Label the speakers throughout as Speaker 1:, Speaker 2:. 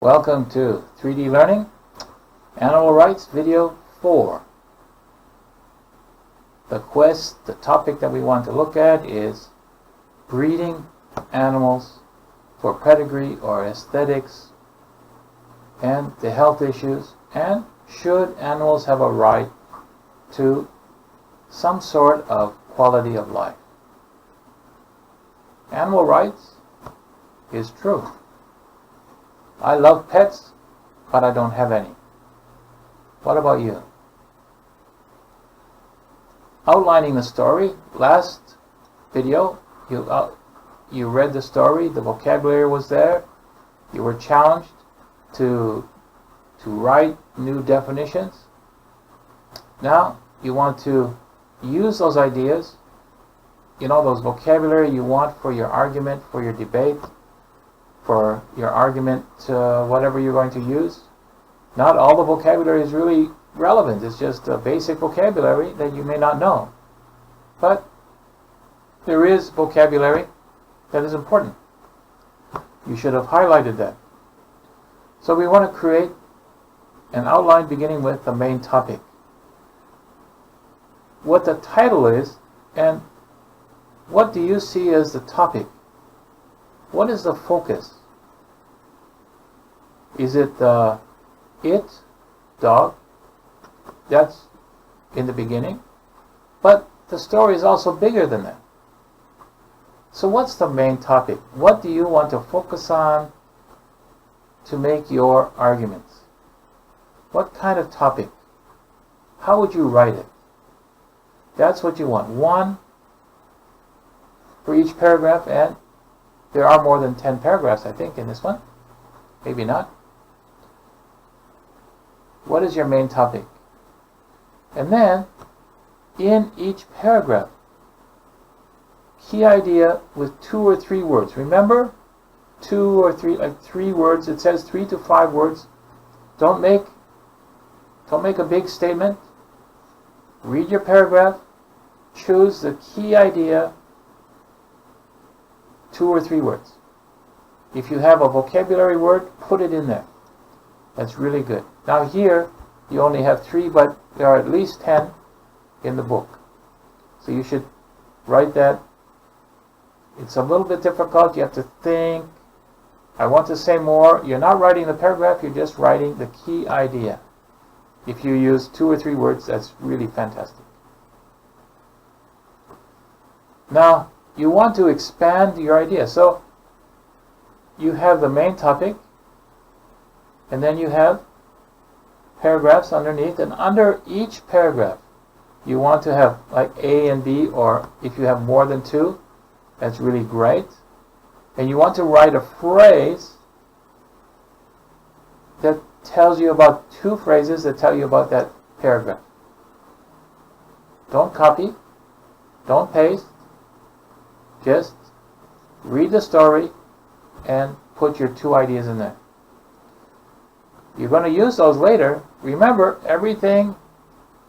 Speaker 1: Welcome to 3D Learning, Animal Rights Video 4. The topic that we want to look at is breeding animals for pedigree or aesthetics and the health issues, and should animals have a right to some sort of quality of life. Animal rights is true. I love pets, but I don't have any. What about you? Outlining the story. Last video, you read the story, the vocabulary was there, you were challenged to write new definitions. Now you want to use those ideas, those vocabulary you want for your argument, for your debate, for your argument, whatever you're going to use. Not all the vocabulary is really relevant. It's just a basic vocabulary that you may not know. But there is vocabulary that is important. You should have highlighted that. So we want to create an outline beginning with the main topic. What the title is, and what do you see as the topic? What is the focus? Is it dog? That's in the beginning. But the story is also bigger than that. So what's the main topic? What do you want to focus on to make your arguments? What kind of topic? How would you write it? That's what you want. One for each paragraph, and there are more than 10 paragraphs, I think, in this one. Maybe not. What is your main topic? And then, in each paragraph, key idea with 2 or 3 words. Remember? 2 or 3, like 3 words. It says 3 to 5 words. Don't make a big statement. Read your paragraph. Choose the key idea. 2 or 3 words. If you have a vocabulary word, put it in there. That's really good. Now here, you only have 3, but there are at least 10 in the book. So you should write that. It's a little bit difficult. You have to think. I want to say more. You're not writing the paragraph, you're just writing the key idea. If you use 2 or 3 words, that's really fantastic. Now, you want to expand your idea. So you have the main topic, and then you have paragraphs underneath, and under each paragraph you want to have like A and B, or if you have more than 2, that's really great. And you want to write a phrase that tells you about 2 phrases that tell you about that paragraph. Don't copy, don't paste. Just read the story and put your 2 ideas in there. You're going to use those later. Remember, everything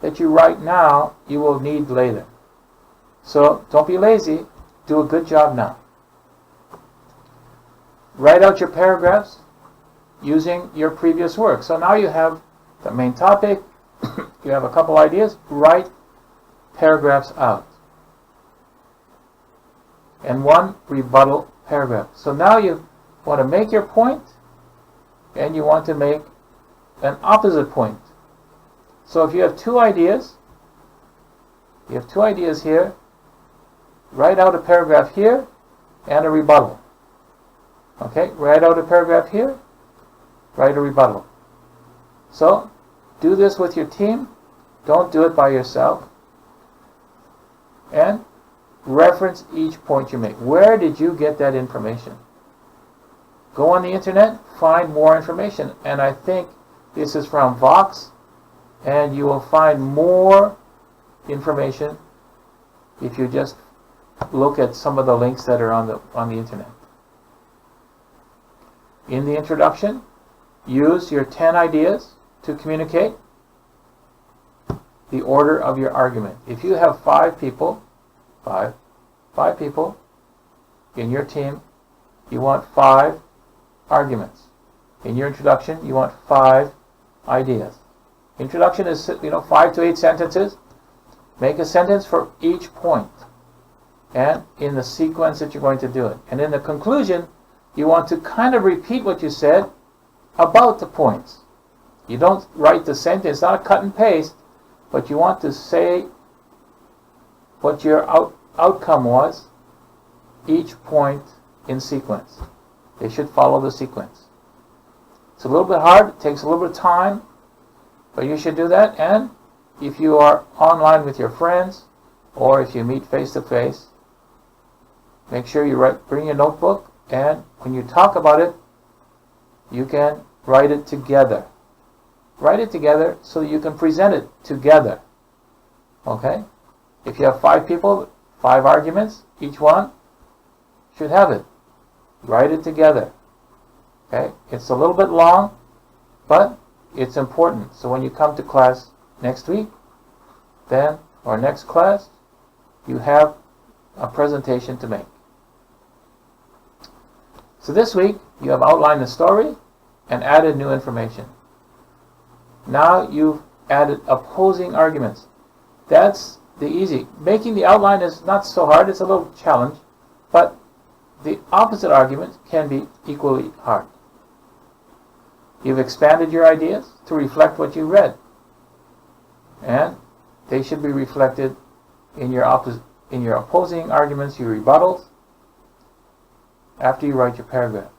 Speaker 1: that you write now, you will need later. So don't be lazy. Do a good job now. Write out your paragraphs using your previous work. So now you have the main topic. You have a couple ideas. Write paragraphs out. And 1 rebuttal paragraph. So now you want to make your point, and you want to make an opposite point. So if you have 2 ideas, here, write out a paragraph here and a rebuttal. Okay, write out a paragraph here, write a rebuttal. So do this with your team. Don't do it by yourself. And reference each point you make. Where did you get that information? Go on the internet, find more information. And I think this is from Vox, and you will find more information if you just look at some of the links that are on the internet. In the introduction, use your 10 ideas to communicate the order of your argument. If you have 5 people in your team, you want 5 arguments In your introduction, you want 5 ideas. Introduction is 5 to 8 sentences. Make a sentence for each point, and in the sequence that you're going to do it. And in the conclusion, you want to kind of repeat what you said about the points. You don't write the same thing. It's not a cut and paste, but you want to say what your outcome was, each point in sequence. They should follow the sequence. It's a little bit hard. It takes a little bit of time, but you should do that. And if you are online with your friends, or if you meet face-to-face, make sure you bring your notebook, and when you talk about it, you can write it together. Write it together so that you can present it together. Okay? If you have 5 people, 5 arguments, each one should have it. Write it together. Okay? It's a little bit long, but it's important. So when you come to class next week, then, or next class, you have a presentation to make. So this week, you have outlined the story and added new information. Now you've added opposing arguments. That's the easy. Making the outline is not so hard. It's a little challenge, but the opposite argument can be equally hard. You've expanded your ideas to reflect what you read, and they should be reflected in your opposing arguments, your rebuttals, after you write your paragraph.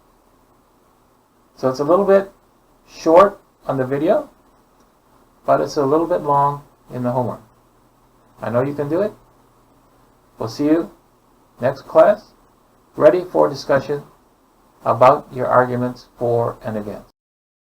Speaker 1: So it's a little bit short on the video, but it's a little bit long in the homework. I know you can do it. We'll see you next class, ready for discussion about your arguments for and against.